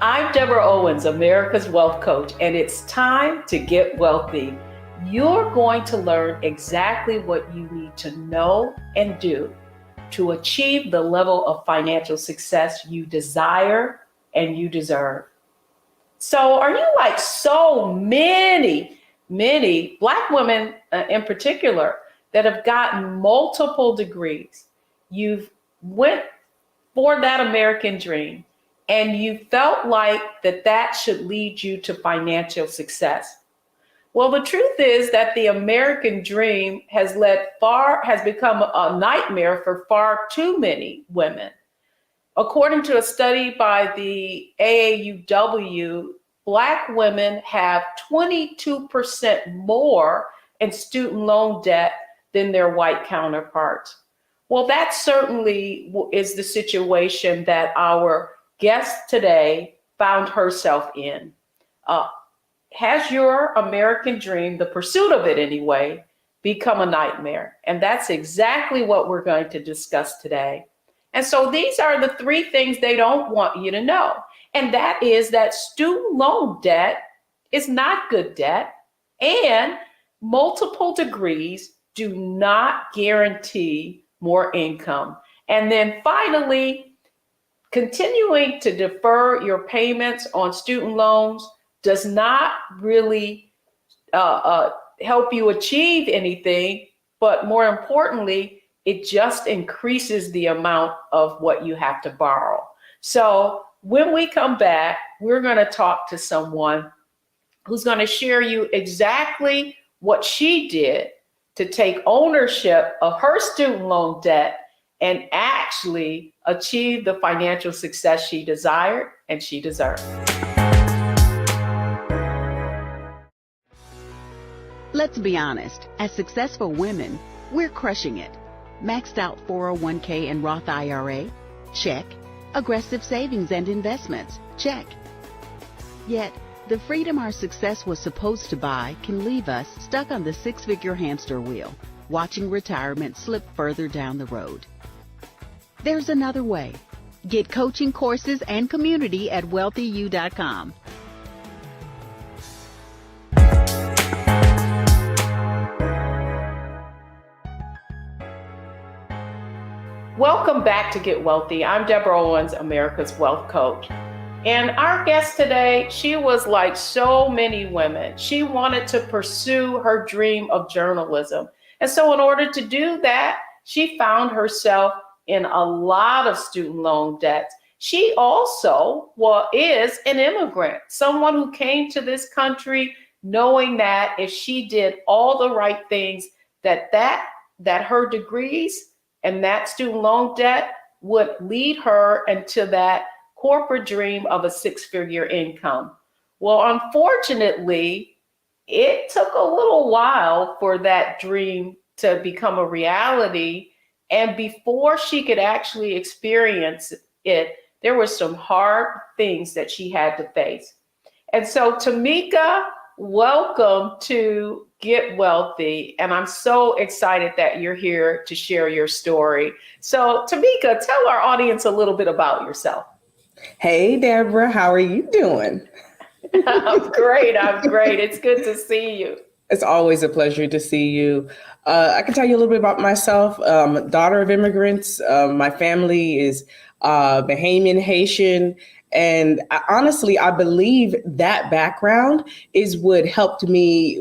I'm Deborah Owens, America's Wealth Coach, and it's time to get wealthy. You're going to learn exactly what you need to know and do to achieve the level of financial success you desire and you deserve. So, are you like so many Black women in particular that have gotten multiple degrees? You've went for that American dream and you felt like that should lead you to financial success. Well, the truth is that the American dream has become a nightmare for far too many women. According to a study by the AAUW, Black women have 22% more in student loan debt than their white counterparts. Well, that certainly is the situation that our guest today found herself in. Uh, has your American dream, the pursuit of it anyway, become a nightmare? And that's exactly what we're going to discuss today. And so these are the three things they don't want you to know. And that is that student loan debt is not good debt, and multiple degrees do not guarantee more income. And then finally, continuing to defer your payments on student loans does not really help you achieve anything, but more importantly, it just increases the amount of what you have to borrow. So when we come back, we're going to talk to someone who's going to share you exactly what she did to take ownership of her student loan debt and actually achieve the financial success she desired and she deserved. Let's be honest, as successful women, we're crushing it. Maxed out 401k and Roth IRA? Check. Aggressive savings and investments? Check. Yet, the freedom our success was supposed to buy can leave us stuck on the six-figure hamster wheel, watching retirement slip further down the road. There's another way. Get coaching courses and community at wealthyu.com. Welcome back to Get Wealthy. I'm Deborah Owens, America's Wealth Coach. And our guest today, she was like so many women. She wanted to pursue her dream of journalism. And so in order to do that, she found herself in a lot of student loan debts. She also is an immigrant, someone who came to this country knowing that if she did all the right things, that her degrees and that student loan debt would lead her into that corporate dream of a six-figure income. Well, unfortunately, it took a little while for that dream to become a reality. And before she could actually experience it, there were some hard things that she had to face. And so, Tamika, welcome to Get Wealthy. And I'm so excited that you're here to share your story. So, Tamika, tell our audience a little bit about yourself. Hey, Deborah, how are you doing? I'm great. It's good to see you. It's always a pleasure to see you. I can tell you a little bit about myself. Daughter of immigrants. My family is Bahamian, Haitian. And honestly, I believe that background is what helped me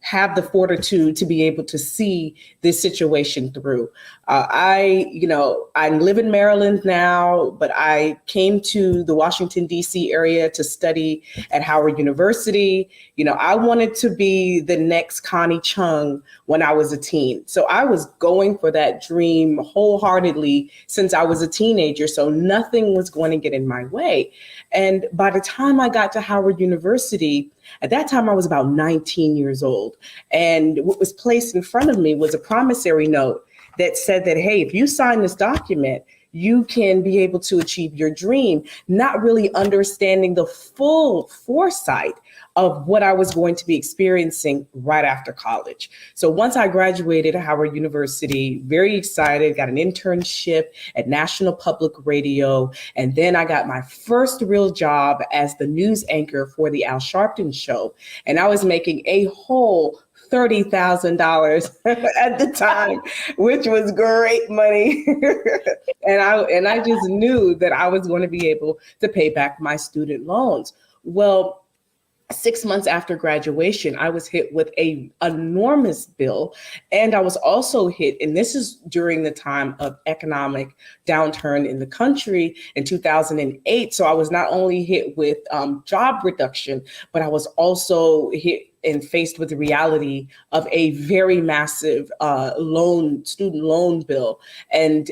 have the fortitude to be able to see this situation through. I live in Maryland now, but I came to the Washington, D.C. area to study at Howard University. I wanted to be the next Connie Chung when I was a teen. So I was going for that dream wholeheartedly since I was a teenager. So nothing was going to get in my way. And by the time I got to Howard University, at that time I was about 19 years old. And what was placed in front of me was a promissory note that said that, hey, if you sign this document, you can be able to achieve your dream, not really understanding the full foresight of what I was going to be experiencing right after college. So once I graduated at Howard University, very excited, got an internship at National Public Radio, and then I got my first real job as the news anchor for the Al Sharpton Show. And I was making a whole $30,000 at the time, which was great money. and I just knew that I was going to be able to pay back my student loans. Well, 6 months after graduation, I was hit with a enormous bill. And I was also hit, and this is during the time of economic downturn in the country in 2008. So I was not only hit with job reduction, but I was also hit and faced with the reality of a very massive student loan bill. And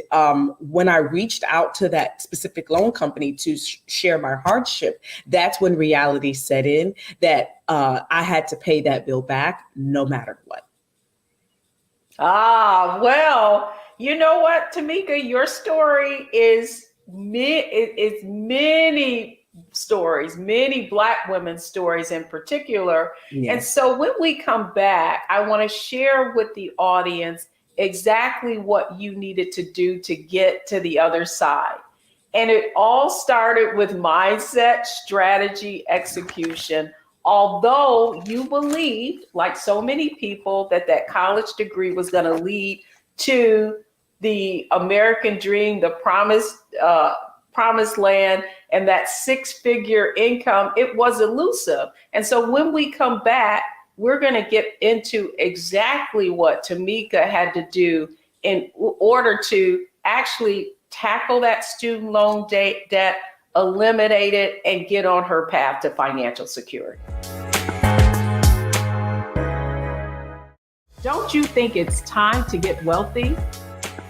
when I reached out to that specific loan company to share my hardship, that's when reality set in that I had to pay that bill back no matter what. Well, you know what, Tamika, your story is many stories, many Black women's stories in particular. Yes. And so when we come back, I want to share with the audience exactly what you needed to do to get to the other side. And it all started with mindset, strategy, execution. Although you believed, like so many people, that college degree was going to lead to the American dream, the promised land, and that six-figure income, it was elusive. And so when we come back, we're going to get into exactly what Tamika had to do in order to actually tackle that student loan debt, eliminate it, and get on her path to financial security. Don't you think it's time to get wealthy?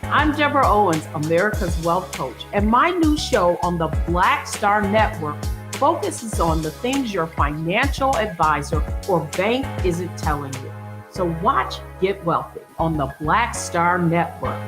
I'm Deborah Owens, America's Wealth Coach, and my new show on the Black Star Network focuses on the things your financial advisor or bank isn't telling you. So watch Get Wealthy on the Black Star Network.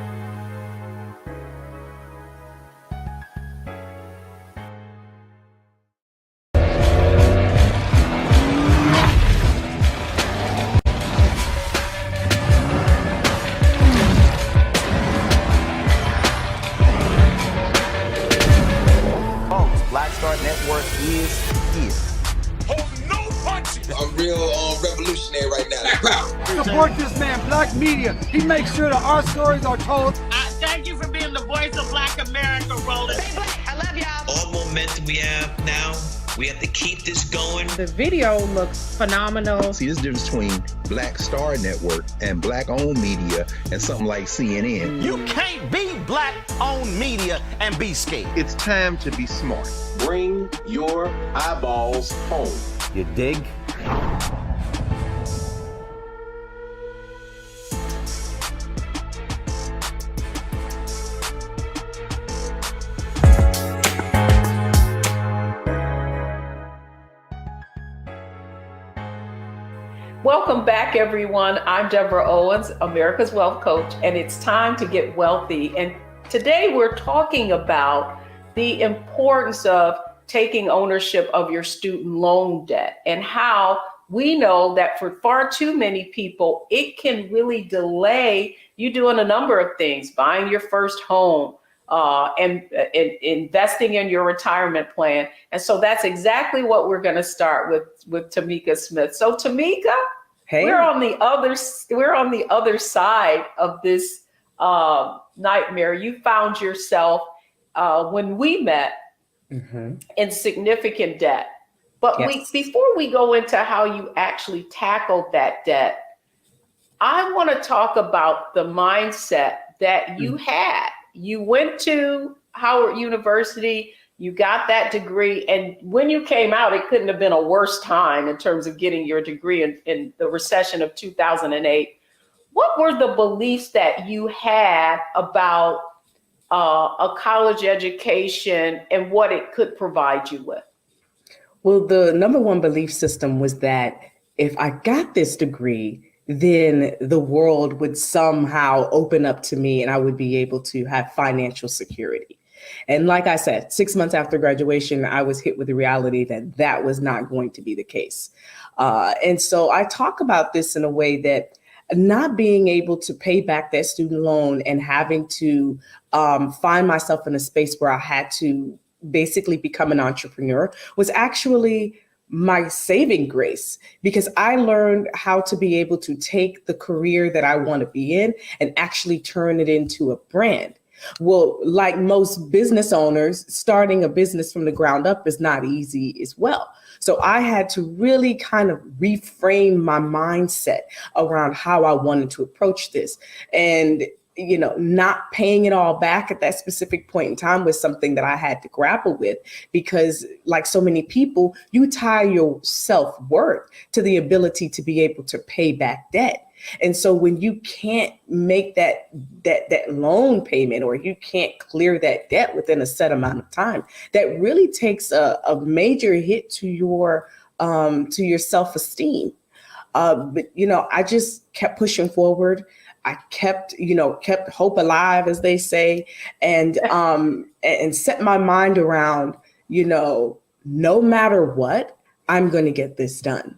I'm real revolutionary right now. Support this man, Black Media. He makes sure that our stories are told. Thank you for being the voice of Black America, Roland. Stay Black. I love y'all. All momentum we have now, we have to keep this going. The video looks phenomenal. See, there's a difference between Black Star Network and Black-owned media and something like CNN. You can't be Black-owned media and be scared. It's time to be smart. Bring your eyeballs home. You dig? Welcome back, everyone. I'm Deborah Owens, America's Wealth Coach, and it's time to get wealthy. And today we're talking about the importance of taking ownership of your student loan debt and how we know that for far too many people, it can really delay you doing a number of things, buying your first home, and investing in your retirement plan. And so that's exactly what we're going to start with Tamika Smith. So Tamika, Hey. we're on the other side of this nightmare. You found yourself when we met in significant debt. But Yes. before we go into how you actually tackled that debt, I want to talk about the mindset that you had. You went to Howard University, you got that degree, and when you came out, it couldn't have been a worse time in terms of getting your degree in the recession of 2008. What were the beliefs that you had about a college education and what it could provide you with? Well, the number one belief system was that if I got this degree, then the world would somehow open up to me and I would be able to have financial security. And like I said, 6 months after graduation, I was hit with the reality that that was not going to be the case. And so I talk about this in a way that not being able to pay back that student loan and having to find myself in a space where I had to basically become an entrepreneur was actually my saving grace, because I learned how to be able to take the career that I want to be in and actually turn it into a brand. Well, like most business owners, starting a business from the ground up is not easy as well. So I had to really kind of reframe my mindset around how I wanted to approach this. And not paying it all back at that specific point in time was something that I had to grapple with, because like so many people, you tie your self-worth to the ability to be able to pay back debt. And so when you can't make that loan payment, or you can't clear that debt within a set amount of time, that really takes a major hit to your self-esteem. But I just kept pushing forward. I kept hope alive, as they say, and set my mind around, no matter what, I'm going to get this done.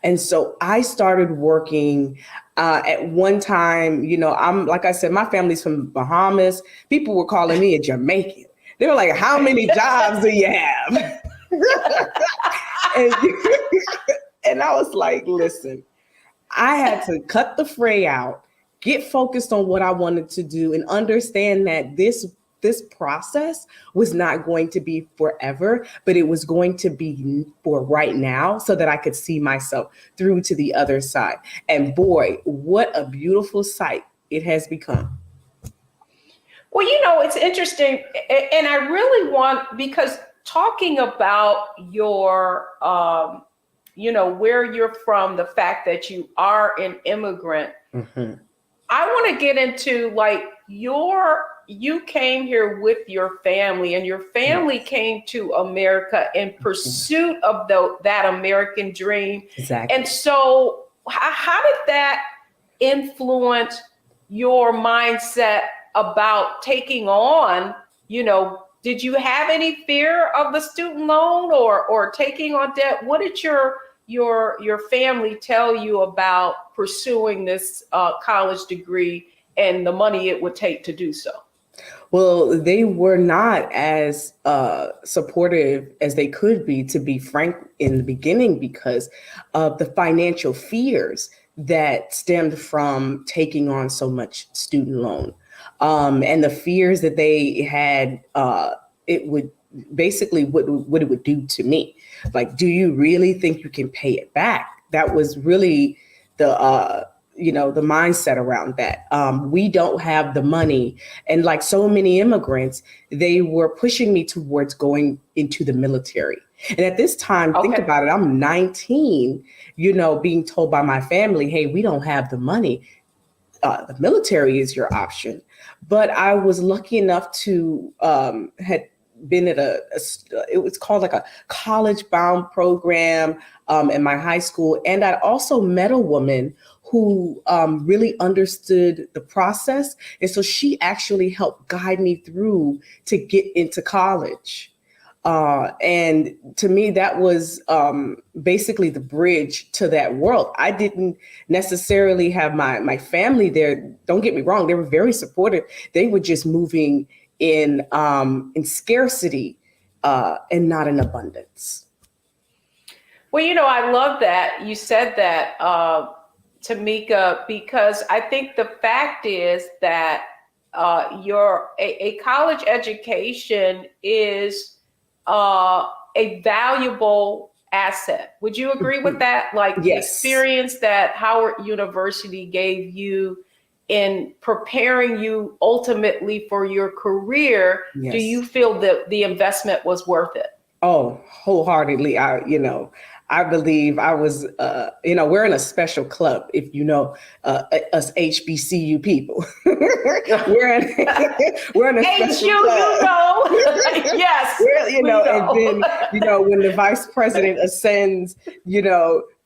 And so I started working at one time. I'm, like I said, my family's from Bahamas. People were calling me a Jamaican. They were like, how many jobs do you have? and I was like, listen, I had to cut the fray out, get focused on what I wanted to do, and understand that this process was not going to be forever, but it was going to be for right now, so that I could see myself through to the other side. And boy, what a beautiful sight it has become. Well, it's interesting. And I really want, because talking about your, where you're from, the fact that you are an immigrant, mm-hmm. I want to get into like you came here with your family, and your family Yes. came to America in pursuit of that American dream. Exactly. And so how did that influence your mindset about taking on, did you have any fear of the student loan or taking on debt? What did your family tell you about pursuing this college degree and the money it would take to do so? Well, they were not as supportive as they could be, to be frank, in the beginning, because of the financial fears that stemmed from taking on so much student loan, and the fears that they had. It would basically what it would do to me. Like, do you really think you can pay it back? That was really the the mindset around that. We don't have the money. And like so many immigrants, they were pushing me towards going into the military. And at this time, Think about it, I'm 19, being told by my family, hey, we don't have the money. The military is your option. But I was lucky enough to had been at it was called like a college bound program in my high school. And I also met a woman who really understood the process. And so she actually helped guide me through to get into college. And to me, that was basically the bridge to that world. I didn't necessarily have my family there. Don't get me wrong. They were very supportive. They were just moving in scarcity and not in abundance. Well, I love that you said that, Tamika, because I think the fact is that a college education is a valuable asset. Would you agree with that? Like the Yes. experience that Howard University gave you in preparing you ultimately for your career, Yes. do you feel that the investment was worth it? Oh, wholeheartedly. I believe I was, we're in a special club, if you know, us HBCU people. we're in a special club. Yes. And then, when the vice president ascends,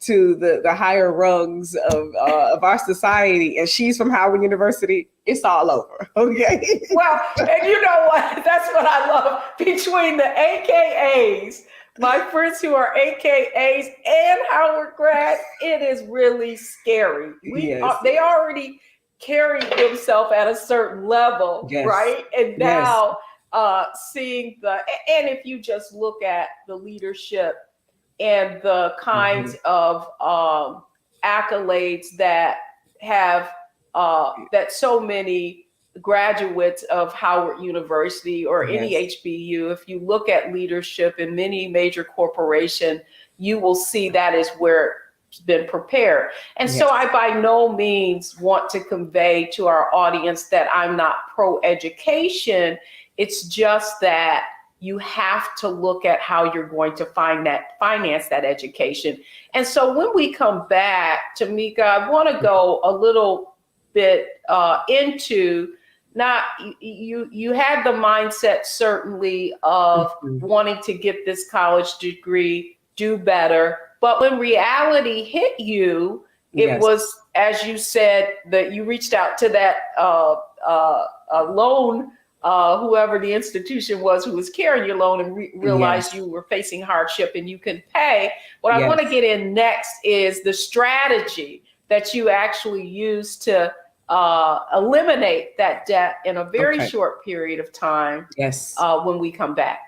to the higher rungs of our society, and she's from Howard University, it's all over. Okay. Well, and you know what? That's what I love. Between the AKAs, my friends who are AKAs and Howard grads, it is really scary. Yes. They already carry themselves at a certain level, Yes. right? And Yes. now seeing and if you just look at the leadership and the kinds of accolades that have that so many graduates of Howard University or any HBU, if you look at leadership in many major corporations, you will see that is where it's been prepared. And so I by no means want to convey to our audience that I'm not pro-education. It's just that you have to look at how you're going to finance that education. And so when we come back, Tamika, I want to go a little bit into not you had the mindset certainly of wanting to get this college degree, do better, but when reality hit you, it was, as you said, that you reached out to that loan, whoever the institution was who was carrying your loan, and realized you were facing hardship and you couldn't pay. What I want to get in next is the strategy that you actually used to eliminate that debt in a very short period of time. When we come back.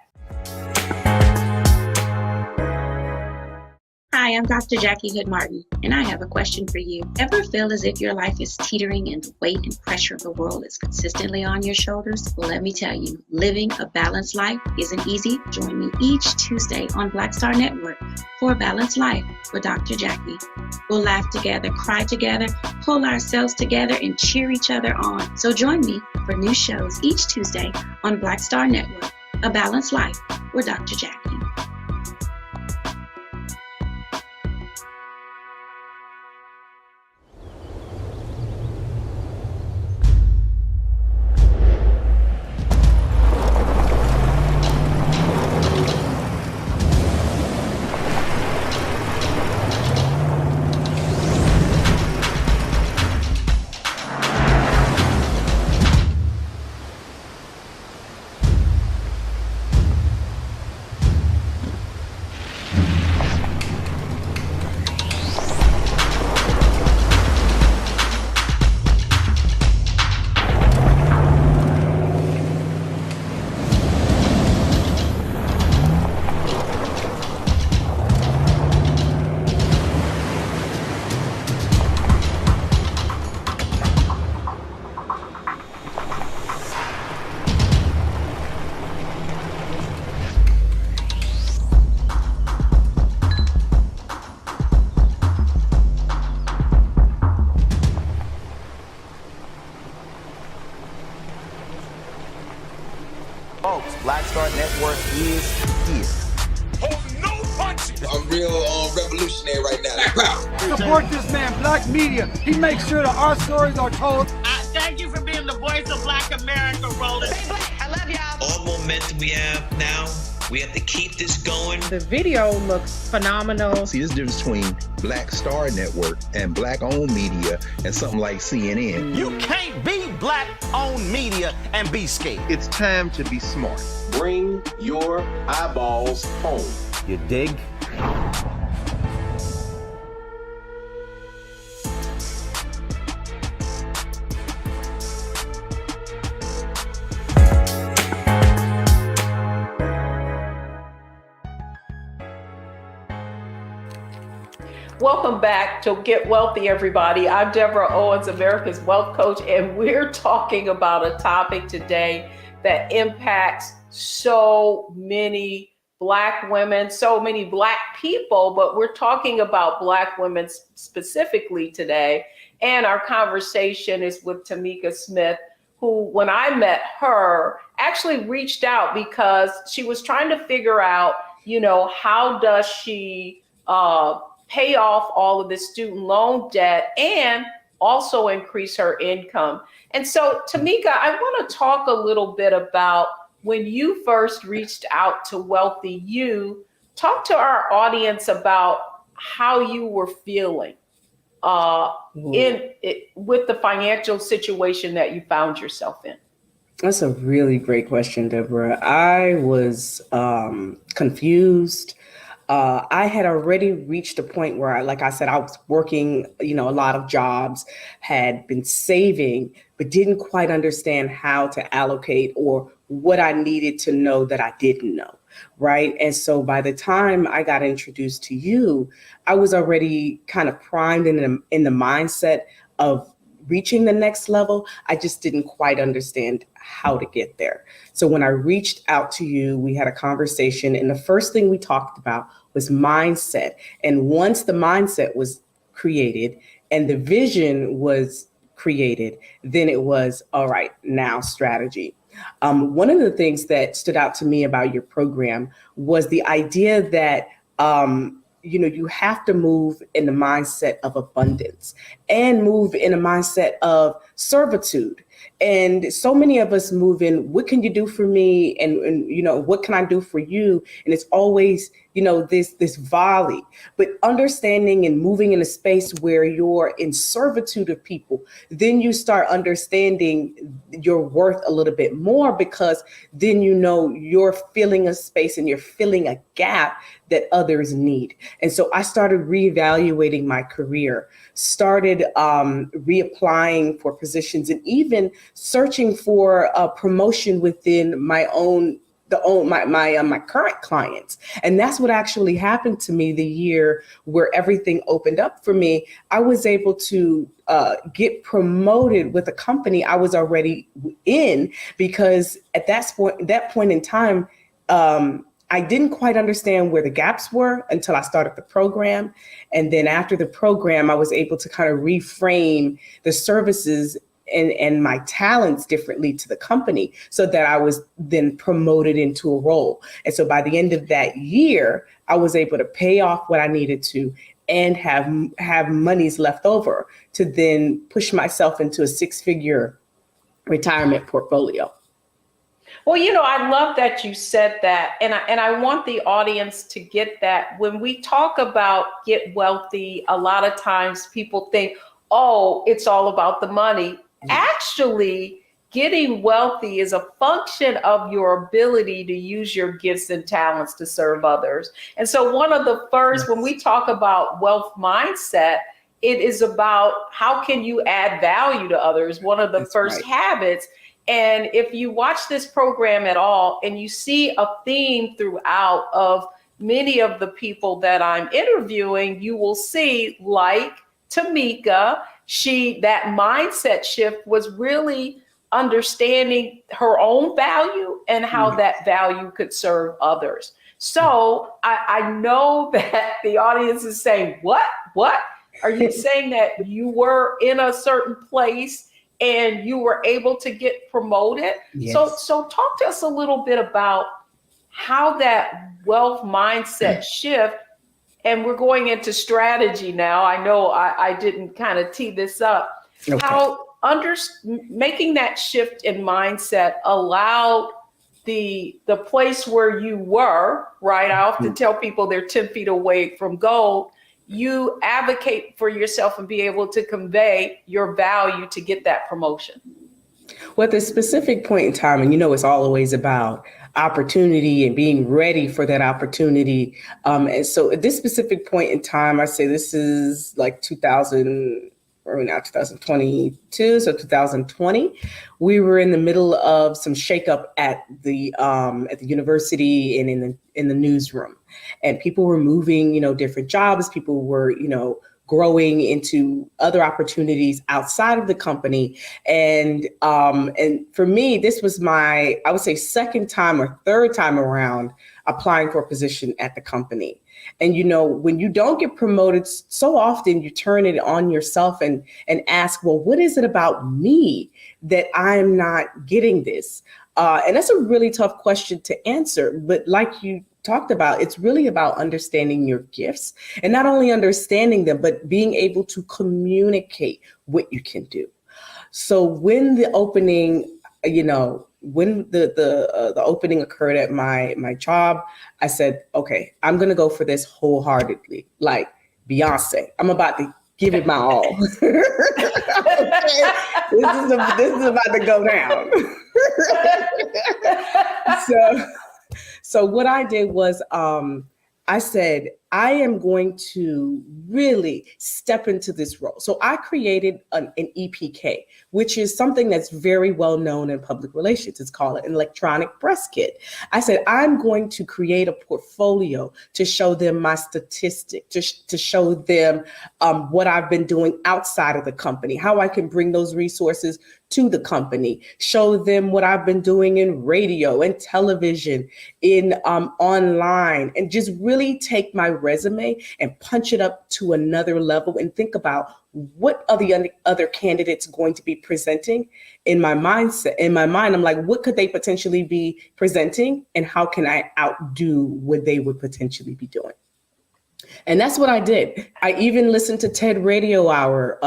Hi, I'm Dr. Jackie Hood Martin, and I have a question for you. Ever feel as if your life is teetering and the weight and pressure of the world is consistently on your shoulders? Well, let me tell you, living a balanced life isn't easy. Join me each Tuesday on Black Star Network for A Balanced Life with Dr. Jackie. We'll laugh together, cry together, pull ourselves together, and cheer each other on. So join me for new shows each Tuesday on Black Star Network, A Balanced Life with Dr. Jackie. Folks, Black Star Network is here. Oh, no punches! I'm real revolutionary right now. Support this man, Black Media. He makes sure that our stories are told. Thank you for being the voice of Black America, Roland. Hey, Black, I love y'all. All momentum we have now, we have to keep this going. The video looks phenomenal. See, this difference between Black Star Network and Black-owned media and something like CNN. You can't be Black-owned media and be scared. It's time to be smart. Bring your eyeballs home. You dig? Welcome back to Get Wealthy, everybody. I'm Deborah Owens, America's Wealth Coach, and we're talking about a topic today that impacts so many Black women, so many Black people, but we're talking about Black women specifically today. And our conversation is with Tamika Smith, who, when I met her, actually reached out because she was trying to figure out, how does she pay off all of the student loan debt and also increase her income. And so, Tamika, I want to talk a little bit about when you first reached out to Wealthy You. Talk to our audience about how you were feeling with the financial situation that you found yourself in? That's a really great question, Deborah. I was confused. I had already reached a point where, like I said, I was working, a lot of jobs, had been saving, but didn't quite understand how to allocate or what I needed to know that I didn't know. Right. And so by the time I got introduced to you, I was already kind of primed in the mindset of reaching the next level. I just didn't quite understand how to get there. So when I reached out to you, we had a conversation, and the first thing we talked about was mindset. And once the mindset was created and the vision was created, then it was, all right, now strategy. One of the things that stood out to me about your program was the idea that you have to move in the mindset of abundance and move in a mindset of servitude. And so many of us move in, what can you do for me? And what can I do for you? And it's always, this volley, but understanding and moving in a space where you're in servitude of people, then you start understanding your worth a little bit more, because then you're filling a space and you're filling a gap that others need. And so I started reevaluating my career, started reapplying for positions, and even searching for a promotion within my current clients. And that's what actually happened to me the year where everything opened up for me. I was able to get promoted with a company I was already in, because at that point in time, I didn't quite understand where the gaps were until I started the program. And then after the program, I was able to kind of reframe the services and my talents differently to the company, so that I was then promoted into a role. And so by the end of that year, I was able to pay off what I needed to and have monies left over to then push myself into a 6-figure retirement portfolio. Well, I love that you said that. And I want the audience to get that. When we talk about get wealthy, a lot of times people think, oh, it's all about the money. Actually, getting wealthy is a function of your ability to use your gifts and talents to serve others. And so one of the first, when we talk about wealth mindset, it is about how can you add value to others? One of the first habits. And if you watch this program at all and you see a theme throughout of many of the people that I'm interviewing, you will see, like Tamika, that mindset shift was really understanding her own value and how that value could serve others. So I know that the audience is saying, what? Are you saying that you were in a certain place and you were able to get promoted? Yes. So talk to us a little bit about how that wealth mindset shift, and we're going into strategy now. I know I didn't kind of tee this up. Okay. How making that shift in mindset allowed the place where you were, right? I often tell people they're 10 feet away from gold. You advocate for yourself and be able to convey your value to get that promotion. Well, at this specific point in time, and it's always about opportunity and being ready for that opportunity. And so at this specific point in time, I say this is like 2022, so 2020, we were in the middle of some shakeup at the university and in the newsroom, and people were moving, different jobs. People were, growing into other opportunities outside of the company. And for me, this was I would say second time or third time around applying for a position at the company. And, when you don't get promoted, so often you turn it on yourself and ask, well, what is it about me that I'm not getting this? And that's a really tough question to answer. But like you talked about, it's really about understanding your gifts, and not only understanding them, but being able to communicate what you can do. So when the opening, when the opening occurred at my job, I said, okay, I'm going to go for this wholeheartedly. Like, Beyonce. I'm about to give it my all. Okay? This is about to go down. So what I did was I said, I am going to really step into this role. So I created an EPK, which is something that's very well known in public relations. It's called an electronic press kit. I said, I'm going to create a portfolio to show them my statistics, to show them what I've been doing outside of the company, how I can bring those resources to the company, show them what I've been doing in radio and television, in online, and just really take my resume and punch it up to another level and think about what are the other candidates going to be presenting. In my mindset, in my mind, I'm like, what could they potentially be presenting and how can I outdo what they would potentially be doing? And that's what I did. I even listened to TED Radio Hour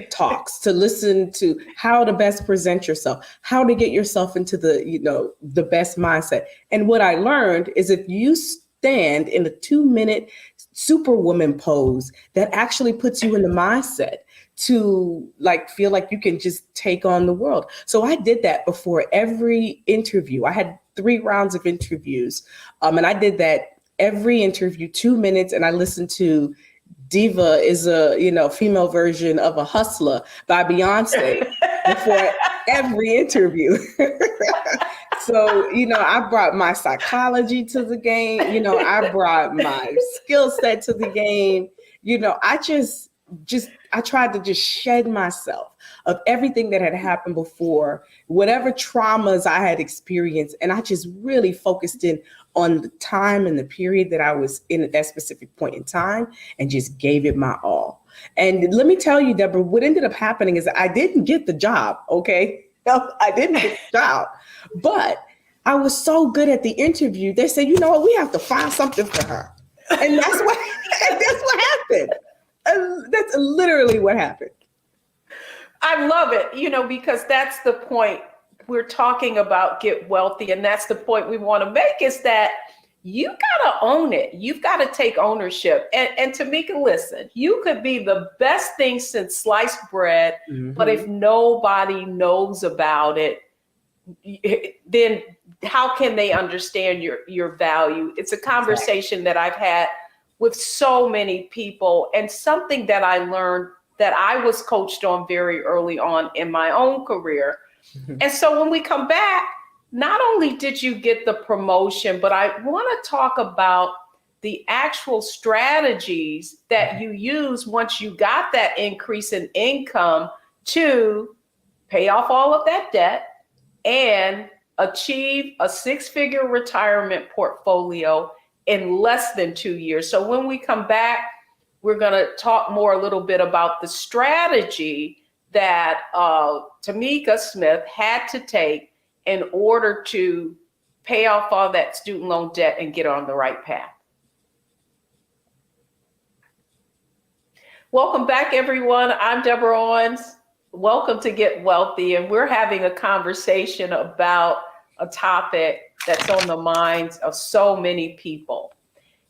talks to listen to how to best present yourself, how to get yourself into the best mindset. And what I learned is if you stand in a 2-minute superwoman pose, that actually puts you in the mindset to feel like you can just take on the world. So I did that before every interview. I had 3 rounds of interviews, and I did that every interview, 2 minutes, and I listened to Diva is a female version of a hustler by Beyonce before every interview. So, I brought my psychology to the game. I brought my skill set to the game. I tried to just shed myself of everything that had happened before, whatever traumas I had experienced. And I just really focused in on the time and the period that I was in at that specific point in time and just gave it my all. And let me tell you, Deborah, what ended up happening is I didn't get the job, okay? No, I didn't get the job, but I was so good at the interview. They said, you know what, we have to find something for her. And that's what happened. That's literally what happened. I love it, because that's the point we're talking about, get wealthy. And that's the point we want to make, is that you got to own it. You've got to take ownership. And Tamika, listen, you could be the best thing since sliced bread, but if nobody knows about it, then how can they understand your value? It's a conversation that I've had with so many people, and something that I learned that I was coached on very early on in my own career. And so when we come back, not only did you get the promotion, but I want to talk about the actual strategies that you use once you got that increase in income to pay off all of that debt and achieve a 6-figure retirement portfolio in less than 2 years. So when we come back, we're going to talk more a little bit about the strategy that Tamika Smith had to take in order to pay off all that student loan debt and get on the right path. Welcome back, everyone. I'm Deborah Owens. Welcome to Get Wealthy. And we're having a conversation about a topic that's on the minds of so many people.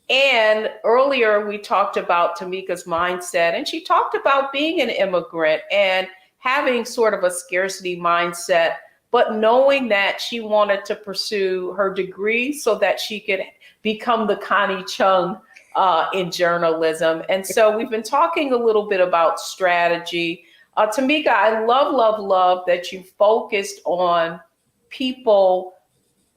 And earlier we talked about Tamika's mindset, and she talked about being an immigrant and having sort of a scarcity mindset, but knowing that she wanted to pursue her degree so that she could become the Connie Chung in journalism. And so we've been talking a little bit about strategy. Tamika, I love that you focused on people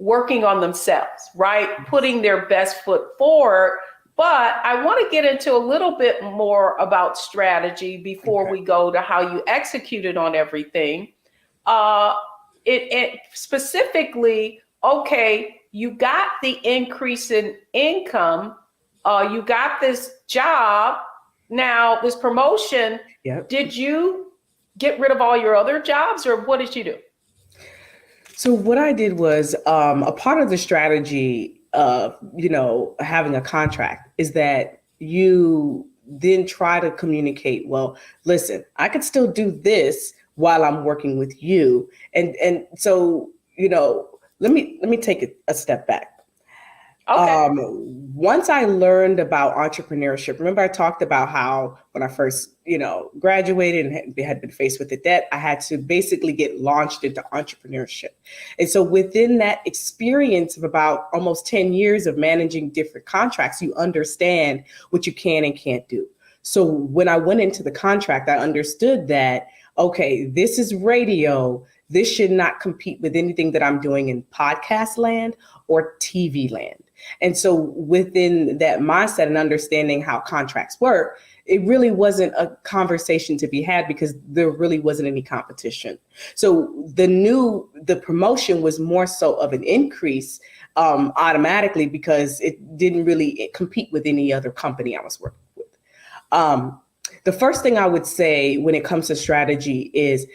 working on themselves, right? Putting their best foot forward. But I want to get into a little bit more about strategy before we go to how you executed on everything. It specifically, okay, you got the increase in income, you got this job, now this promotion. Yep. Did you get rid of all your other jobs, or what did you do? So what I did was a part of the strategy of, having a contract is that you then try to communicate, well, listen, I could still do this while I'm working with you. And so, let me take a step back. Okay. Once I learned about entrepreneurship, remember I talked about how when I first, graduated and had been faced with the debt, I had to basically get launched into entrepreneurship. And so within that experience of about almost 10 years of managing different contracts, you understand what you can and can't do. So when I went into the contract, I understood that, okay, this is radio. This should not compete with anything that I'm doing in podcast land or TV land. And so within that mindset and understanding how contracts work, it really wasn't a conversation to be had because there really wasn't any competition. So the promotion was more so of an increase automatically because it didn't really compete with any other company I was working with. The first thing I would say when it comes to strategy is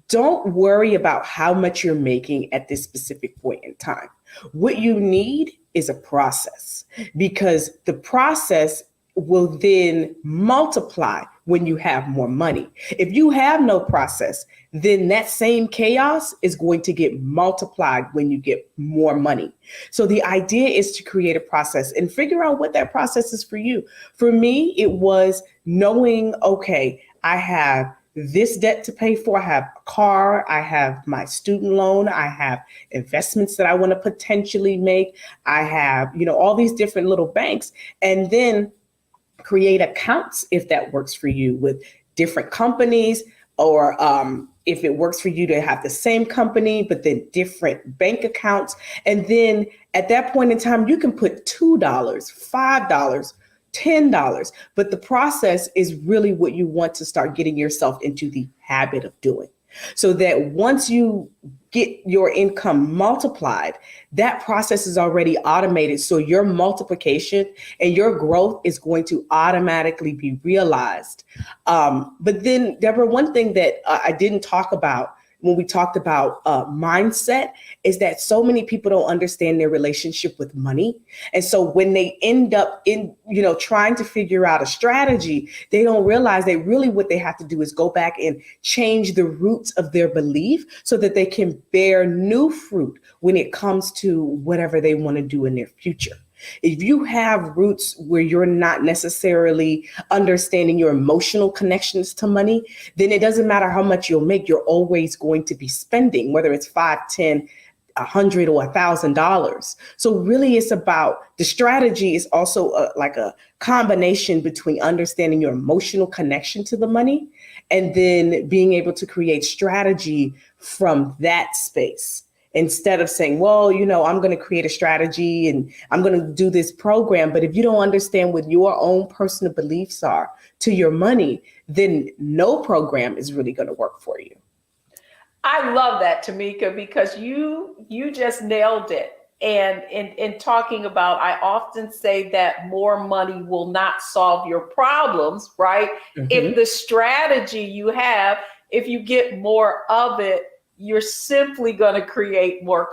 don't worry about how much you're making at this specific point in time. What you need is a process, because the process will then multiply when you have more money. If you have no process, then that same chaos is going to get multiplied when you get more money. So the idea is to create a process and figure out what that process is for you. For me, it was knowing, okay, I have this debt to pay for. I have a car, I have my student loan, I have investments that I want to potentially make. I have, all these different little banks, and then create accounts if that works for you with different companies, or if it works for you to have the same company, but then different bank accounts. And then at that point in time, you can put $2, $5, $10, but the process is really what you want to start getting yourself into the habit of doing. So that once you get your income multiplied, that process is already automated. So your multiplication and your growth is going to automatically be realized. But then, Deborah, one thing that I didn't talk about when we talked about mindset is that so many people don't understand their relationship with money. And so when they end up trying to figure out a strategy, they don't realize that really what they have to do is go back and change the roots of their belief so that they can bear new fruit when it comes to whatever they want to do in their future. If you have roots where you're not necessarily understanding your emotional connections to money, then it doesn't matter how much you'll make, you're always going to be spending, whether it's $5, $10, $100 or $1,000. So really it's about the strategy is also like a combination between understanding your emotional connection to the money and then being able to create strategy from that space. Instead of saying, well, I'm going to create a strategy and I'm going to do this program. But if you don't understand what your own personal beliefs are to your money, then no program is really going to work for you. I love that, Tamika, because you just nailed it. And in talking about, I often say that more money will not solve your problems, right? Mm-hmm. If the strategy you have, if you get more of it, you're simply going to create more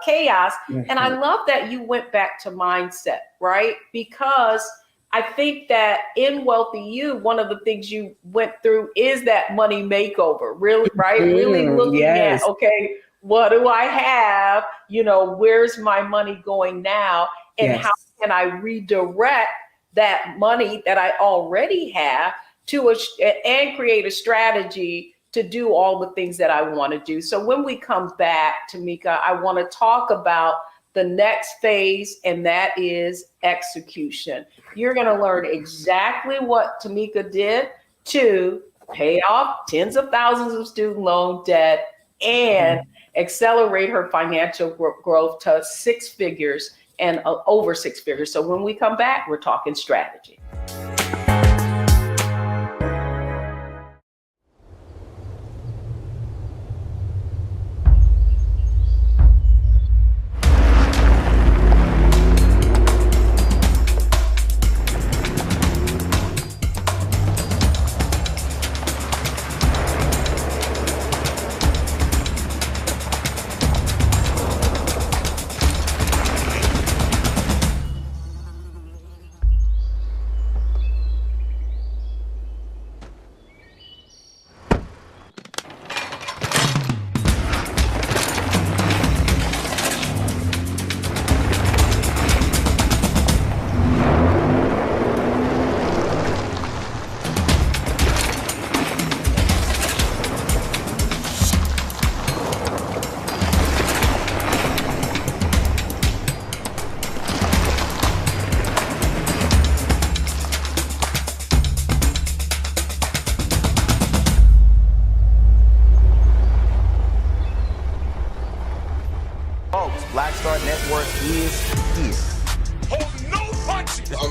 chaos. Mm-hmm. And I love that you went back to mindset, right? Because I think that in Wealthy You, one of the things you went through is that money makeover, really, right? Mm-hmm. Really looking at, okay, what do I have? Where's my money going now? And how can I redirect that money that I already have and create a strategy to do all the things that I want to do. So when we come back, Tamika, I want to talk about the next phase, and that is execution. You're going to learn exactly what Tamika did to pay off tens of thousands of student loan debt and accelerate her financial growth to six figures and over six figures. So when we come back, we're talking strategy.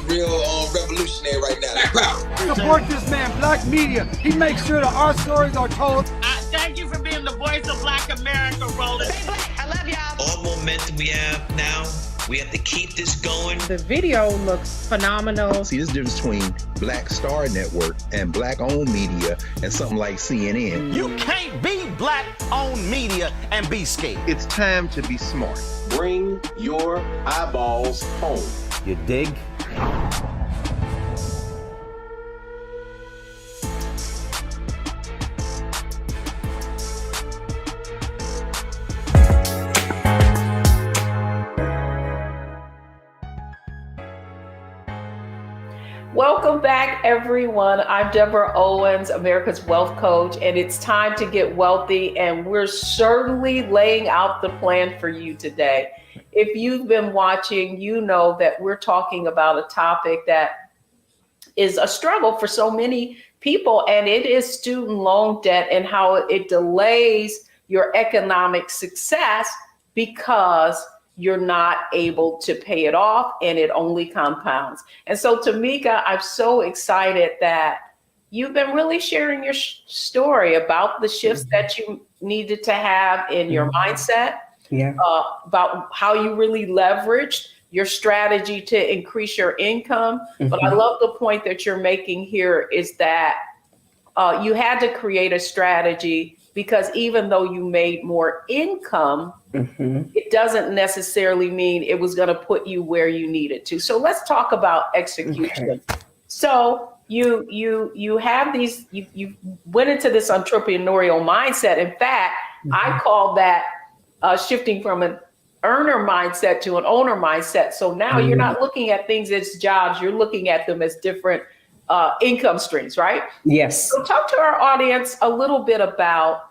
real revolutionary right now. Support this man, Black Media. He makes sure that our stories are told. Thank you for being the voice of Black America, Roland. Stay black. I love y'all. All momentum we have now, we have to keep this going. The video looks phenomenal. See, there's a difference between Black Star Network and Black-owned media and something like CNN. You can't be Black-owned media and be scared. It's time to be smart. Bring your eyeballs home. You dig? Welcome back, everyone. I'm Deborah Owens, America's Wealth Coach, and it's time to get wealthy, and we're certainly laying out the plan for you today. If you've been watching, you know that we're talking about a topic that is a struggle for so many people, and it is student loan debt and how it delays your economic success because you're not able to pay it off and it only compounds. And so, Tamika, I'm so excited that you've been really sharing your story about the shifts that you needed to have in your mindset, about how you really leveraged your strategy to increase your income. But I love the point that you're making here is that you had to create a strategy because even though you made more income, it doesn't necessarily mean it was going to put you where you needed to. So let's talk about execution. Okay. So you have these, you went into this entrepreneurial mindset. In fact, I call that shifting from an earner mindset to an owner mindset. So now you're not looking at things as jobs, you're looking at them as different income streams, right? Yes. So talk to our audience a little bit about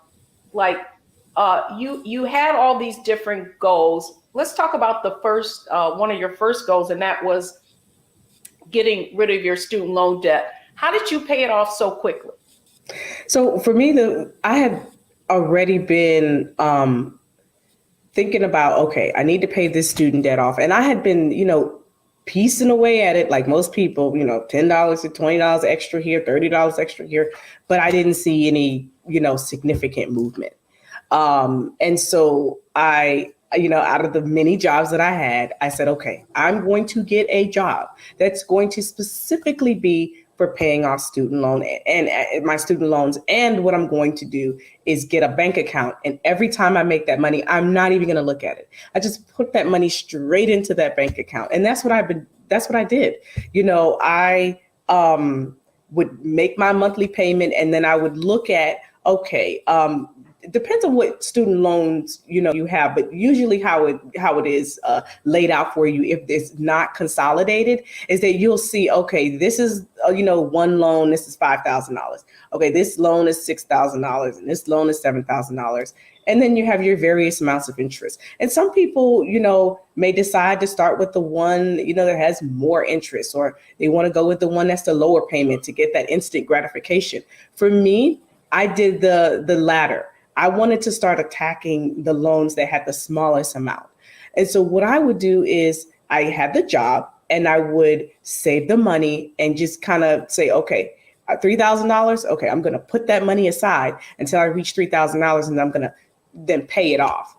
you had all these different goals. Let's talk about the first one of your first goals, and that was getting rid of your student loan debt. How did you pay it off so quickly? So for me, I had already been thinking about, okay, I need to pay this student debt off. And I had been, piecing away at it like most people, $10 to $20 extra here, $30 extra here, but I didn't see any, significant movement. And so I, out of the many jobs that I had, I said, okay, I'm going to get a job that's going to specifically be for paying off student loan and my student loans. And what I'm going to do is get a bank account. And every time I make that money, I'm not even going to look at it. I just put that money straight into that bank account. And that's what I did. I would make my monthly payment and then I would look at, okay, it depends on what student loans, you have, but usually how it is laid out for you, if it's not consolidated, is that you'll see, okay, this is, one loan, this is $5,000. Okay, this loan is $6,000 and this loan is $7,000. And then you have your various amounts of interest. And some people, may decide to start with the one, that has more interest, or they want to go with the one that's the lower payment to get that instant gratification. For me, I did the latter. I wanted to start attacking the loans that had the smallest amount. And so what I would do is I had the job and I would save the money and just kind of say, okay, $3,000. Okay, I'm going to put that money aside until I reach $3,000 and I'm going to then pay it off.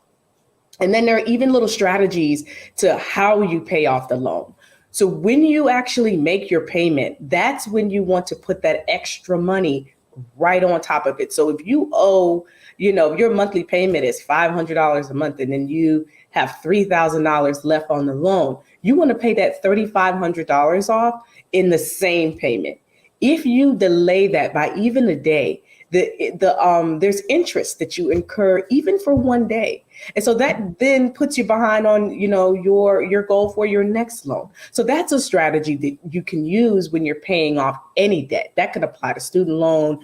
And then there are even little strategies to how you pay off the loan. So when you actually make your payment, that's when you want to put that extra money right on top of it. So if you owe, your monthly payment is $500 a month, and then you have $3,000 left on the loan, you want to pay that $3,500 off in the same payment. If you delay that by even a day, there's interest that you incur even for one day. And so that then puts you behind on, your goal for your next loan. So that's a strategy that you can use when you're paying off any debt. That could apply to student loan,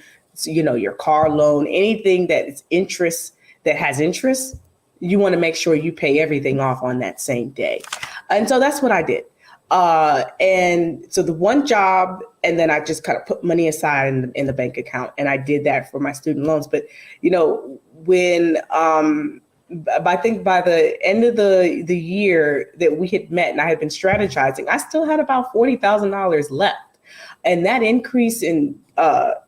your car loan, anything that is that has interest. You want to make sure you pay everything off on that same day. And so that's what I did. And so the one job, and then I just kind of put money aside in the bank account, and I did that for my student loans. But, when I think by the end of the year that we had met and I had been strategizing, I still had about $40,000 left. And that increase in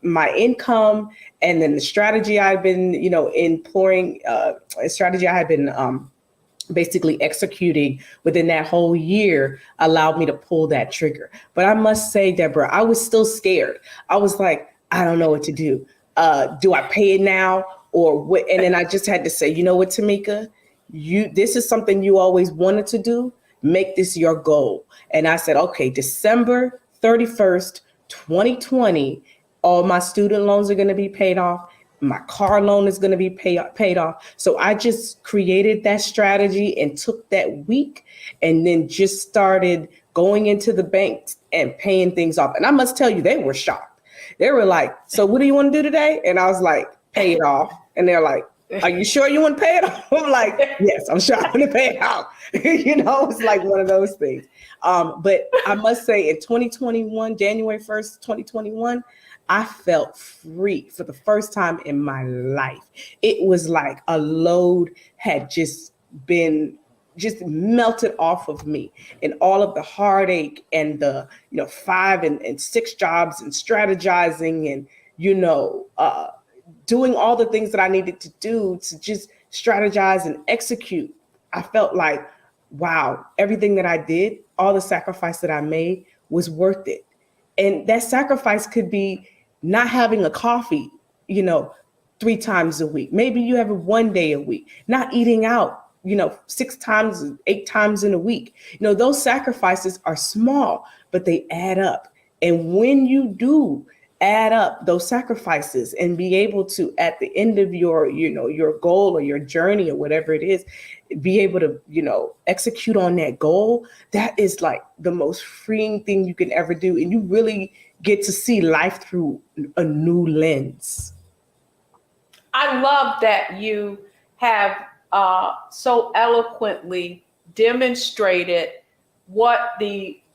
my income and then the strategy I've been, employing, a strategy I had been basically executing within that whole year allowed me to pull that trigger. But I must say, Deborah, I was still scared. I was like, I don't know what to do. Do I pay it now or what? And then I just had to say, you know what, Tamika, this is something you always wanted to do. Make this your goal. And I said, okay, December 31st, 2020, all my student loans are going to be paid off. My car loan is going to be paid off. So I just created that strategy and took that week and then just started going into the bank and paying things off. And I must tell you, they were shocked. They were like, so what do you want to do today? And I was like, pay it off. And they're like, are you sure you want to pay it off? I'm like, yes, I'm sure I'm going to pay it off. It's like one of those things. But I must say in 2021, January 1st, 2021, I felt free for the first time in my life. It was like a load had just melted off of me, and all of the heartache and the 5 and 6 jobs and strategizing and doing all the things that I needed to do to just strategize and execute. I felt like, wow, everything that I did, all the sacrifice that I made was worth it. And that sacrifice could be not having a coffee, 3 times a week. Maybe you have it 1 day a week, not eating out, 6 times, 8 times in a week. Those sacrifices are small, but they add up. And when you do add up those sacrifices and be able to, at the end of your goal or your journey or whatever it is, be able to, execute on that goal, that is like the most freeing thing you can ever do. And you really get to see life through a new lens. I love that you have so eloquently demonstrated what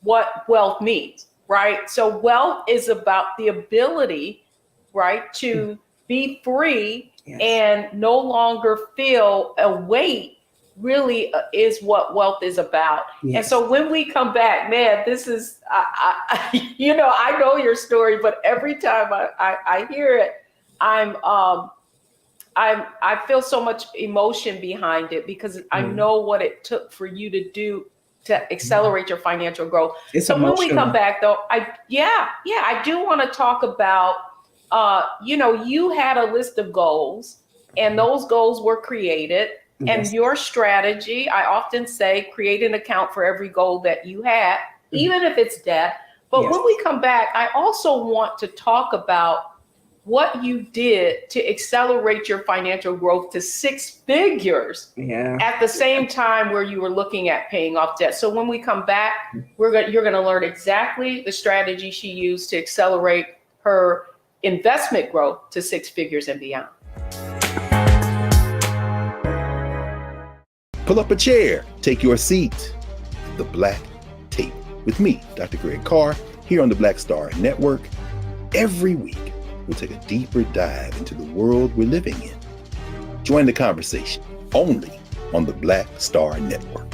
wealth means, right? So wealth is about the ability, right, to be free and no longer feel a weight. Really is what wealth is about. Yes. And so when we come back, man, this is, I know your story, but every time I hear it, I feel so much emotion behind it because I know what it took for you to do to accelerate your financial growth. It's so emotional. When we come back though, I do want to talk about, you had a list of goals and those goals were created. And your strategy, I often say, create an account for every goal that you have, even if it's debt. But when we come back, I also want to talk about what you did to accelerate your financial growth to 6 figures at the same time where you were looking at paying off debt. So when we come back, you're going to learn exactly the strategy she used to accelerate her investment growth to 6 figures and beyond. Pull up a chair, take your seat. The Black Tape with me, Dr. Greg Carr, here on the Black Star Network. Every week, we'll take a deeper dive into the world we're living in. Join the conversation only on the Black Star Network.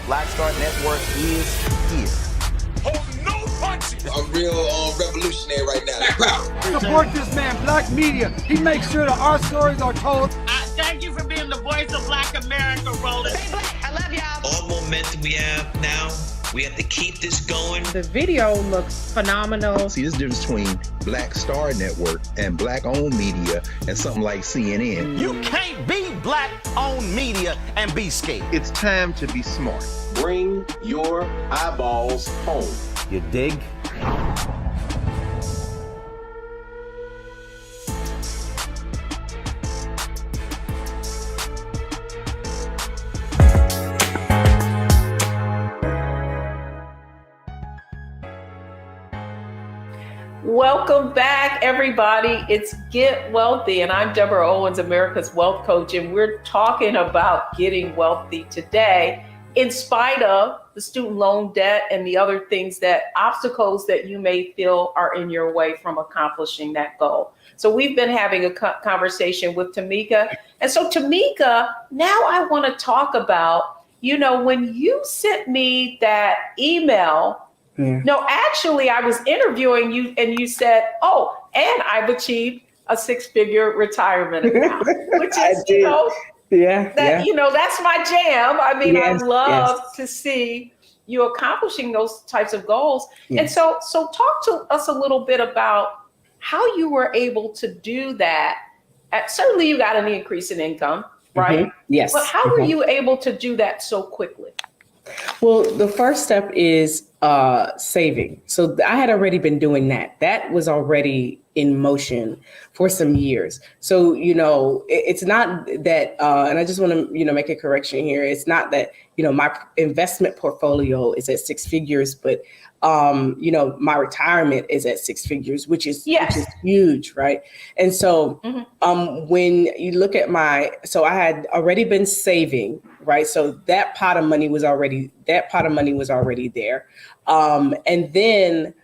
Black Star Network is here. Hold no punches. I'm real revolutionary right now. Support this man, Black Media. He makes sure that our stories are told. Thank you for being the voice of Black America, Roland. Stay black. I love y'all. All momentum we have now, we have to keep this going. The video looks phenomenal. See, this difference between Black Star Network and Black-owned media and something like CNN. You can't be Black-owned media and be scared. It's time to be smart. Bring your eyeballs home. You dig? Welcome back, everybody. It's Get Wealthy, and I'm Deborah Owens, America's Wealth Coach, and we're talking about getting wealthy today in spite of the student loan debt and the other things obstacles that you may feel are in your way from accomplishing that goal. So we've been having a conversation with Tamika. And so Tamika, now I want to talk about, when you sent me that email. Yeah. No, actually, I was interviewing you and you said, and I've achieved a six-figure retirement account, which is, that's my jam. I mean, yes, I love to see you accomplishing those types of goals. Yes. And so talk to us a little bit about how you were able to do that. Certainly you got an increase in income, right? Mm-hmm. Yes. But how were you able to do that so quickly? Well, the first step is saving. So I had already been doing that. That was already in motion for some years. So, it's not that, and I just want to, make a correction here. It's not that, my investment portfolio is at six figures, but, my retirement is at six figures, which is huge, right? And so when you look at I had already been saving, right? So that pot of money was already there. And then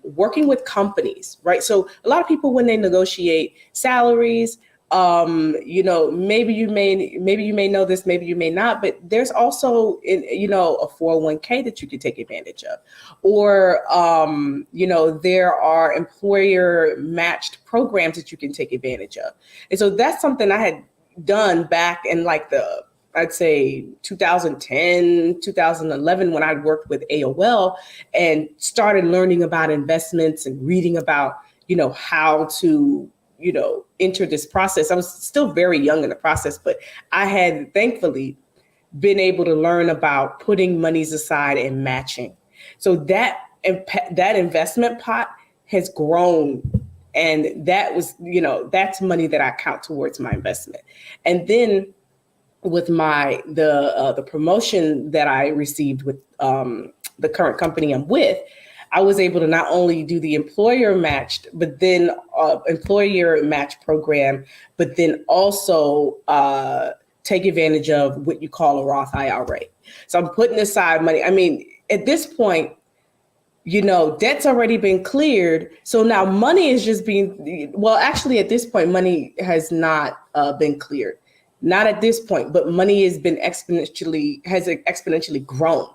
working with companies, right? So a lot of people, when they negotiate salaries, maybe you may know this, maybe you may not, but there's also, a 401k that you could take advantage of, or, there are employer matched programs that you can take advantage of. And so that's something I had done back in I'd say 2010, 2011, when I worked with AOL and started learning about investments and reading about, how to, enter this process. I was still very young in the process, but I had thankfully been able to learn about putting monies aside and matching. So that investment pot has grown. And that was, that's money that I count towards my investment. And then with the promotion that I received with the current company I'm with, I was able to not only do the employer match program, but then also take advantage of what you call a Roth IRA. So I'm putting aside money. I mean, at this point, debt's already been cleared. So now money is just actually at this point, money has not been cleared. Not at this point, but money has exponentially grown,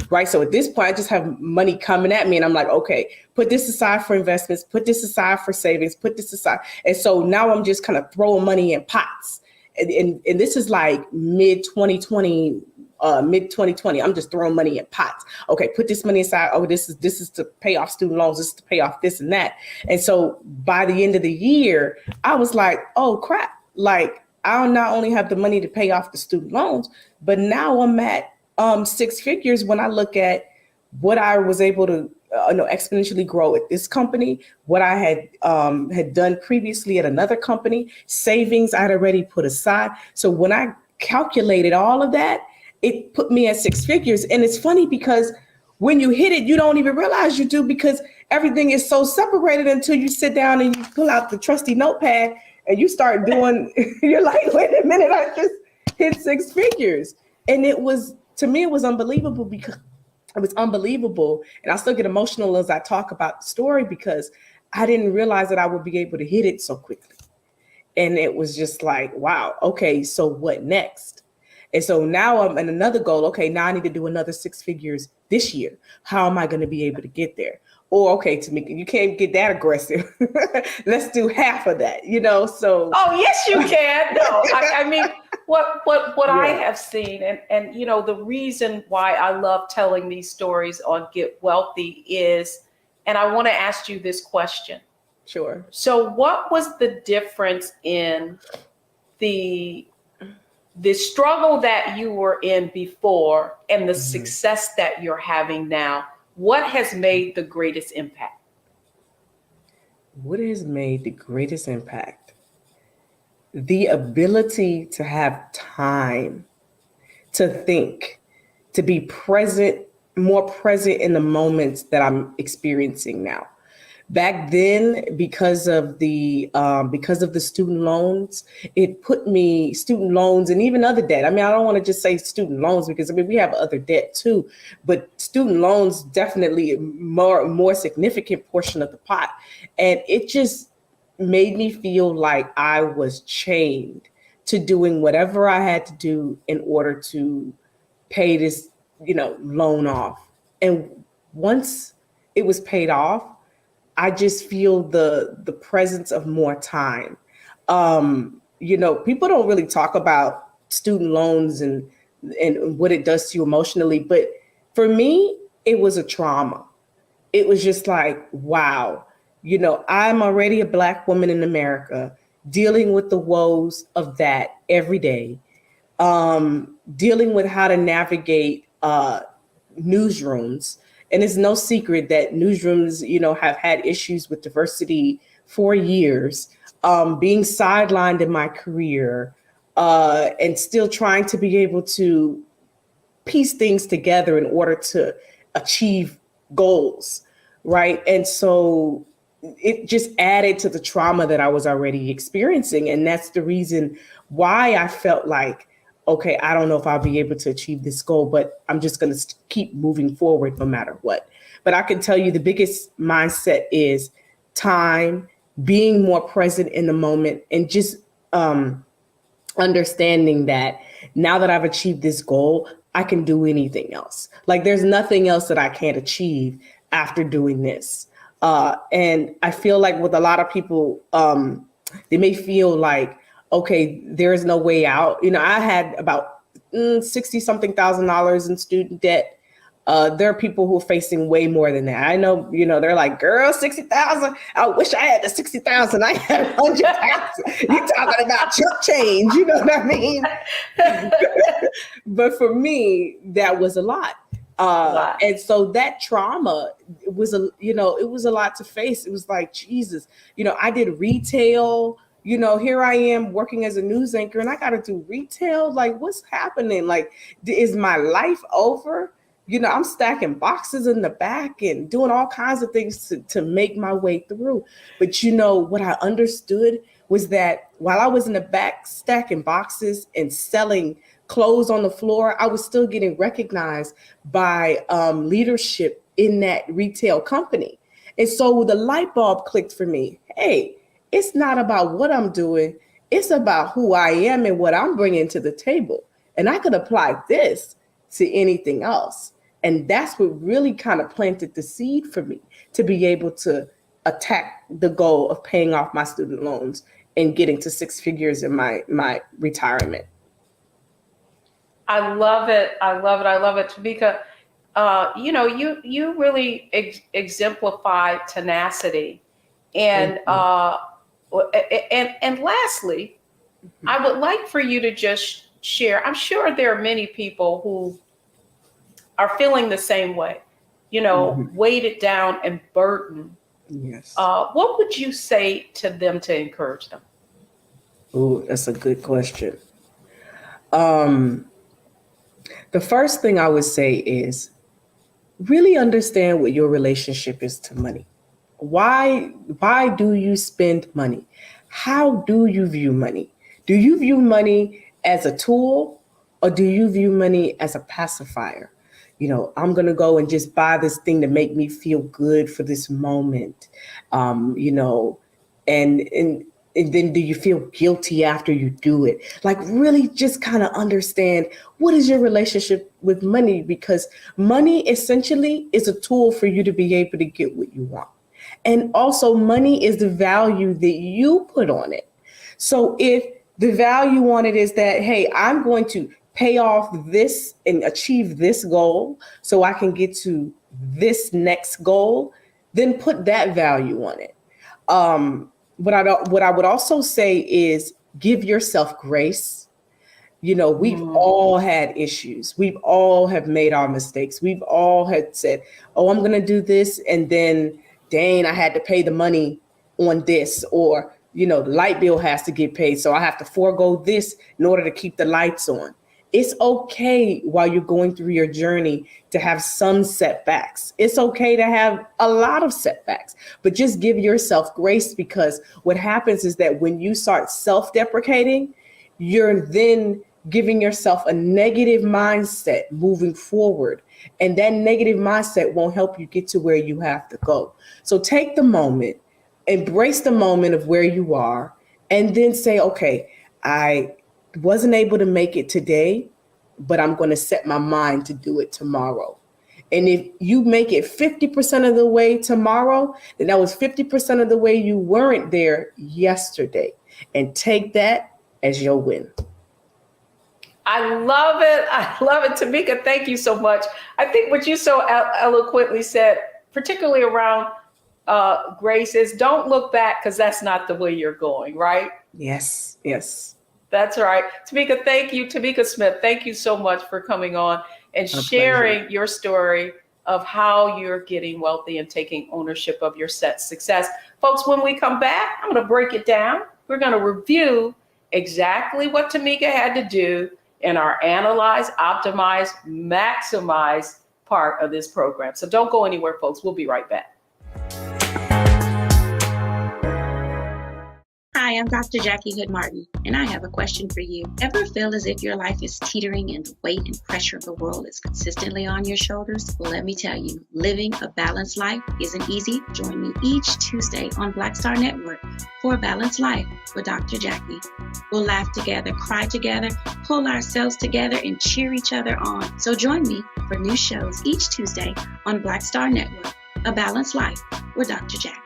right? So at this point, I just have money coming at me and I'm like, okay, put this aside for investments, put this aside for savings, put this aside. And so now I'm just kind of throwing money in pots. And this is like mid 2020, I'm just throwing money in pots. Okay, put this money aside. Oh, this is to pay off student loans. This is to pay off this and that. And so by the end of the year, I was like, oh crap, I'll not only have the money to pay off the student loans, but now I'm at six figures when I look at what I was able to exponentially grow at this company, what I had done previously at another company, savings I'd already put aside. So when I calculated all of that, it put me at six figures. And it's funny because when you hit it, you don't even realize you do, because everything is so separated until you sit down and you pull out the trusty notepad and you start doing, you're like, wait a minute, I just hit six figures. And to me, it was unbelievable, because it was unbelievable. And I still get emotional as I talk about the story, because I didn't realize that I would be able to hit it so quickly. And it was just like, wow, okay, so what next? And so now I'm in another goal. Okay, now I need to do another six figures this year. How am I going to be able to get there? or okay, Tamika, you can't get that aggressive. Let's do half of that, so. Oh, yes, you can. No, I mean, what I Yeah. have seen, and the reason why I love telling these stories on Get Wealthy is, and I want to ask you this question. Sure. So what was the difference in the struggle that you were in before and the success that you're having now? What has made the greatest impact? What has made the greatest impact? The ability to have time to think, to be present, more present in the moments that I'm experiencing now. Back then, because of the student loans, it put me student loans and even other debt. I mean, I don't want to just say student loans because I mean we have other debt too, but student loans definitely more significant portion of the pot, and it just made me feel like I was chained to doing whatever I had to do in order to pay this loan off. And once it was paid off, I just feel the presence of more time. People don't really talk about student loans and what it does to you emotionally, but for me, it was a trauma. It was just like, wow, I'm already a Black woman in America dealing with the woes of that every day, dealing with how to navigate newsrooms. And it's no secret that newsrooms, have had issues with diversity for years, being sidelined in my career, and still trying to be able to piece things together in order to achieve goals, right? And so it just added to the trauma that I was already experiencing. And that's the reason why I felt like, okay, I don't know if I'll be able to achieve this goal, but I'm just going to keep moving forward no matter what. But I can tell you the biggest mindset is time, being more present in the moment, and just understanding that now that I've achieved this goal, I can do anything else. Like there's nothing else that I can't achieve after doing this. And I feel like with a lot of people, they may feel like, okay, there is no way out. I had about 60 something $1,000 in student debt. There are people who are facing way more than that. I know, they're like, girl, 60,000. I wish I had the 60,000. I had 100,000. You talking about chump change. You know what I mean? But for me, that was a lot. Wow. And so that trauma was it was a lot to face. It was like, Jesus, I did retail. Here I am working as a news anchor and I got to do retail. Like, what's happening? Like, is my life over? I'm stacking boxes in the back and doing all kinds of things to make my way through. But what I understood was that while I was in the back stacking boxes and selling clothes on the floor, I was still getting recognized by leadership in that retail company. And so the light bulb clicked for me. Hey, it's not about what I'm doing. It's about who I am and what I'm bringing to the table. And I could apply this to anything else. And that's what really kind of planted the seed for me to be able to attack the goal of paying off my student loans and getting to six figures in my retirement. I love it. I love it. I love it, Tamika. You really exemplify tenacity, and and lastly, I would like for you to just share. I'm sure there are many people who are feeling the same way, weighted down and burdened. Yes. What would you say to them to encourage them? Oh, that's a good question. The first thing I would say is really understand what your relationship is to money. Why do you spend money? How do you view money? Do you view money as a tool or do you view money as a pacifier? I'm going to go and just buy this thing to make me feel good for this moment. And And then do you feel guilty after you do it? Like really just kind of understand what is your relationship with money, because money essentially is a tool for you to be able to get what you want. And also money is the value that you put on it. So if the value on it is that, hey, I'm going to pay off this and achieve this goal so I can get to this next goal, then put that value on it. What I would also say is give yourself grace. You know, we've all had issues. We've all have made our mistakes. We've all had said, oh, I'm going to do this. And then, dang, I had to pay the money on this, or, you know, the light bill has to get paid. So I have to forego this in order to keep the lights on. It's okay while you're going through your journey to have some setbacks. It's okay to have a lot of setbacks, but just give yourself grace, because what happens is that when you start self-deprecating, you're then giving yourself a negative mindset moving forward. And that negative mindset won't help you get to where you have to go. So take the moment, embrace the moment of where you are, and then say, okay, I wasn't able to make it today, but I'm going to set my mind to do it tomorrow. And if you make it 50% of the way tomorrow, then that was 50% of the way you weren't there yesterday. And take that as your win. I love it. I love it. Tamika, thank you so much. I think what you so eloquently said, particularly around grace, is don't look back, because that's not the way you're going, right? Yes, yes. That's right. Tamika, thank you. Tamika Smith, thank you so much for coming on and sharing your story of how you're getting wealthy and taking ownership of your success. Folks, when we come back, I'm going to break it down. We're going to review exactly what Tamika had to do in our analyze, optimize, maximize part of this program. So don't go anywhere, folks. We'll be right back. Hi, I'm Dr. Jackie Hood Martin, and I have a question for you. Ever feel as if your life is teetering and the weight and pressure of the world is consistently on your shoulders? Well, let me tell you, living a balanced life isn't easy. Join me each Tuesday on Black Star Network for a Balanced Life with Dr. Jackie. We'll laugh together, cry together, pull ourselves together, and cheer each other on. So join me for new shows each Tuesday on Black Star Network, A Balanced Life with Dr. Jackie.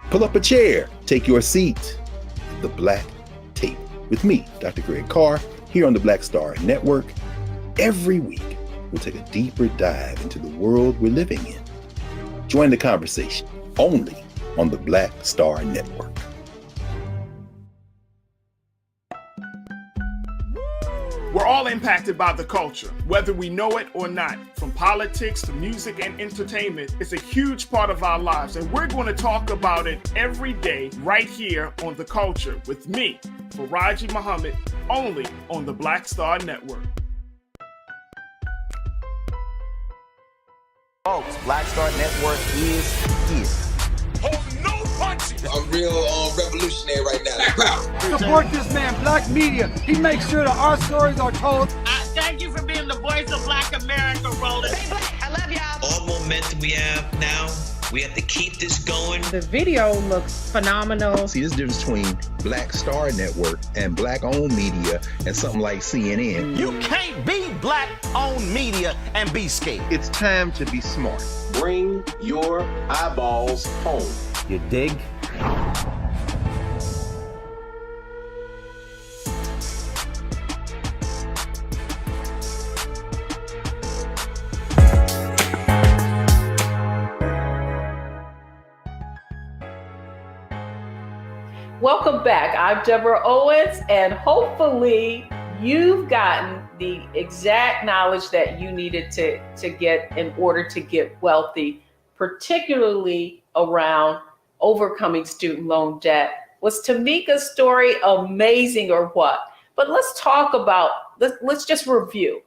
Pull up a chair, take your seat. The Black Tape with me, Dr. Greg Carr, here on the Black Star Network. Every week, we'll take a deeper dive into the world we're living in. Join the conversation only on the Black Star Network. We're all impacted by the culture, whether we know it or not. From politics to music and entertainment, it's a huge part of our lives, and we're going to talk about it every day right here on The Culture with me, Faraji Muhammad, only on the Black Star Network. Folks, Black Star Network is here. Oh, no punches! I'm real revolutionary right now. Support this man, Black Media. He makes sure that our stories are told. Thank you for being the voice of Black America, Roland. Stay black. I love y'all. All momentum we have now, we have to keep this going. The video looks phenomenal. See, there's a difference between Black Star Network and Black-owned media and something like CNN. You can't be Black-owned media and be scared. It's time to be smart. Bring your eyeballs home. You dig? Welcome back. I'm Deborah Owens, and hopefully you've gotten the exact knowledge that you needed to get in order to get wealthy, particularly around overcoming student loan debt. Was Tamika's story amazing or what? But let's talk about, let's just review.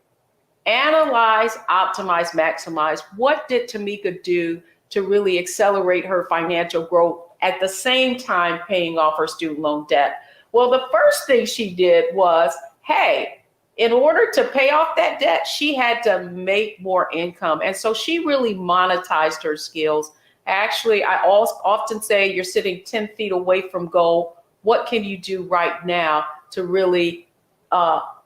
Analyze, optimize, maximize. What did Tamika do to really accelerate her financial growth at the same time paying off her student loan debt? Well, the first thing she did was, hey, in order to pay off that debt, she had to make more income. And so she really monetized her skills Actually, I often say you're sitting 10 feet away from goal. What can you do right now to really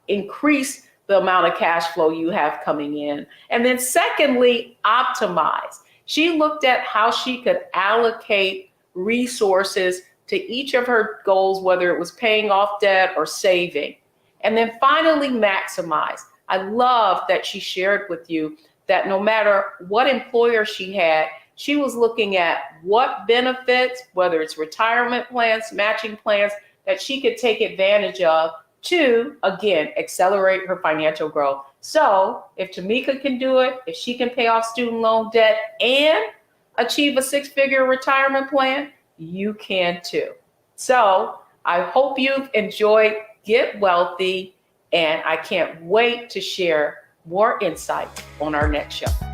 increase the amount of cash flow you have coming in? And then secondly, optimize. She looked at how she could allocate resources to each of her goals, whether it was paying off debt or saving. And then finally, maximize. I love that she shared with you that no matter what employer she had, she was looking at what benefits, whether it's retirement plans, matching plans, that she could take advantage of to, again, accelerate her financial growth. So if Tamika can do it, if she can pay off student loan debt and achieve a six-figure retirement plan, you can too. So I hope you've enjoyed Get Wealthy, and I can't wait to share more insight on our next show.